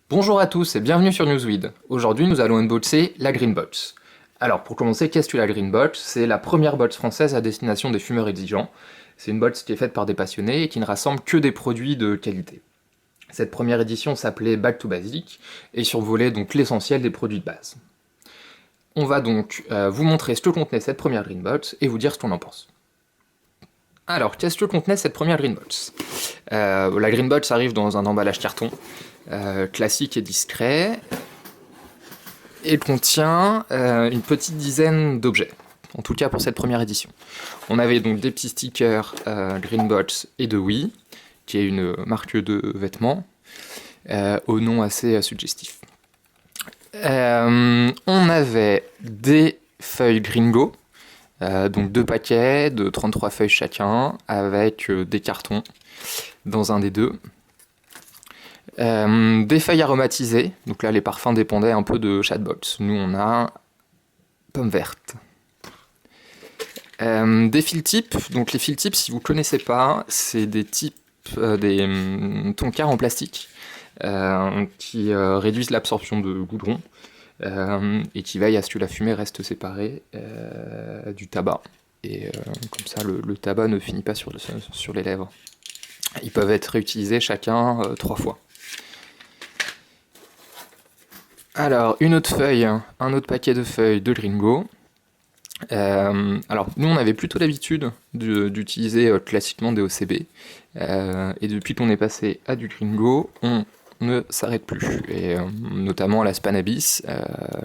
Bonjour à tous et bienvenue sur Newsweed. Aujourd'hui nous allons unboxer la Greenbox. Alors pour commencer, qu'est-ce que la Greenbox? C'est la première box française à destination des fumeurs exigeants. C'est une box qui est faite par des passionnés et qui ne rassemble que des produits de qualité. Cette première édition s'appelait Back to Basic et survolait donc l'essentiel des produits de base. On va donc vous montrer ce que contenait cette première Greenbox et vous dire ce qu'on en pense. Alors, qu'est-ce que contenait cette première Greenbox? La Greenbox arrive dans un emballage carton, classique et discret, et contient une petite dizaine d'objets, en tout cas pour cette première édition. On avait donc des petits stickers Greenbox et de Oui, qui est une marque de vêtements, au nom assez suggestif. On avait des feuilles Gringo, donc 2 paquets de 33 feuilles chacun, avec des cartons dans un des deux. Des feuilles aromatisées, donc là les parfums dépendaient un peu de chaque box. Nous on a pomme verte. Des fil tips, donc les fil tips si vous ne connaissez pas, c'est des types, des tonkards en plastique qui réduisent l'absorption de goudron et qui veillent à ce que la fumée reste séparée du tabac. Et comme ça le tabac ne finit pas sur les lèvres. Ils peuvent être réutilisés chacun 3 fois. Alors, une autre feuille, un autre paquet de feuilles de Gringo. Alors, nous, on avait plutôt l'habitude d'utiliser classiquement des OCB. Et depuis qu'on est passé à du Gringo, on ne s'arrête plus. Et notamment à la Spanabis,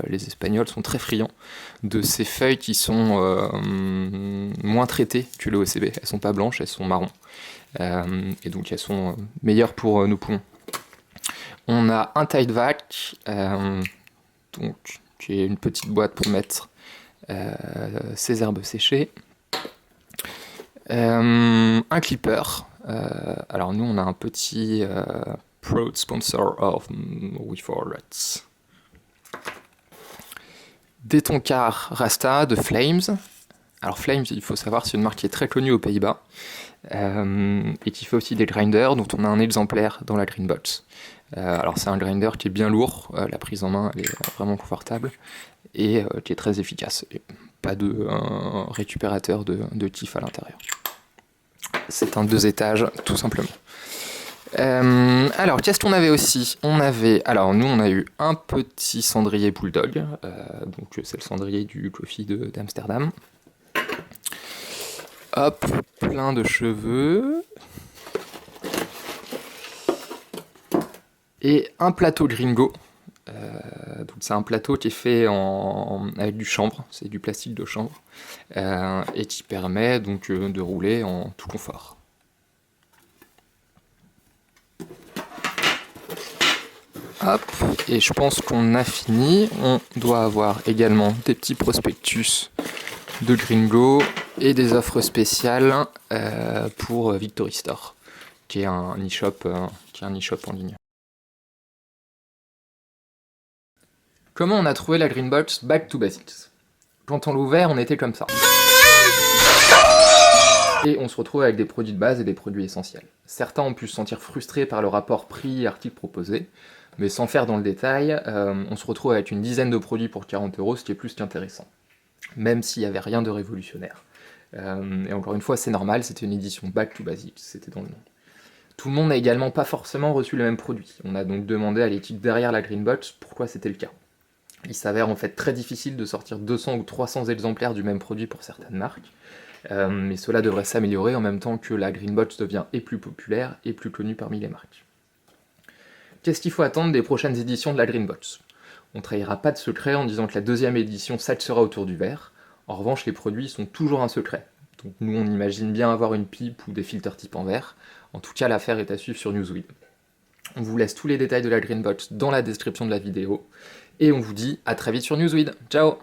les Espagnols sont très friands de ces feuilles qui sont moins traitées que le OCB. Elles sont pas blanches, elles sont marron. Et donc elles sont meilleures pour nos poumons. On a un Tide Vac, donc, qui est une petite boîte pour mettre ses herbes séchées. Un clipper. Alors nous on a un petit proud sponsor of We4Rats. Des tonkards Rasta de Flames. Alors Flames, il faut savoir, c'est une marque qui est très connue aux Pays-Bas et qui fait aussi des grinders dont on a un exemplaire dans la Greenbox. Alors c'est un grinder qui est bien lourd, la prise en main elle est vraiment confortable et qui est très efficace. Et pas de récupérateur de tif à l'intérieur. C'est un 2 étages tout simplement. Alors qu'est-ce qu'on avait aussi? Alors nous on a eu un petit cendrier Bulldog, donc c'est le cendrier du coffee d'Amsterdam. Hop, plein de cheveux. Et un plateau Gringo. Donc c'est un plateau qui est fait avec du chanvre, c'est du plastique de chanvre, et qui permet donc de rouler en tout confort. Hop, et je pense qu'on a fini. On doit avoir également des petits prospectus de Gringo et des offres spéciales pour Victory Store, qui est un e-shop en ligne. Comment on a trouvé la Greenbox Back to Basics? Quand on l'a ouvert, on était comme ça. Et on se retrouve avec des produits de base et des produits essentiels. Certains ont pu se sentir frustrés par le rapport prix-article proposé, mais sans faire dans le détail, on se retrouve avec une dizaine de produits pour 40 €, ce qui est plus qu'intéressant. Même s'il n'y avait rien de révolutionnaire. Et encore une fois, c'est normal, c'était une édition Back to Basics, c'était dans le nom. Tout le monde n'a également pas forcément reçu le même produit. On a donc demandé à l'équipe derrière la Greenbox pourquoi c'était le cas. Il s'avère en fait très difficile de sortir 200 ou 300 exemplaires du même produit pour certaines marques, mais cela devrait s'améliorer en même temps que la Greenbox devient plus populaire et plus connue parmi les marques. Qu'est-ce qu'il faut attendre des prochaines éditions de la Greenbox? On ne trahira pas de secret en disant que la deuxième édition s'axera autour du verre. En revanche, les produits sont toujours un secret. Donc nous, on imagine bien avoir une pipe ou des filters type en verre. En tout cas, l'affaire est à suivre sur Newsweed. On vous laisse tous les détails de la Greenbox dans la description de la vidéo. Et on vous dit à très vite sur Newsweed. Ciao!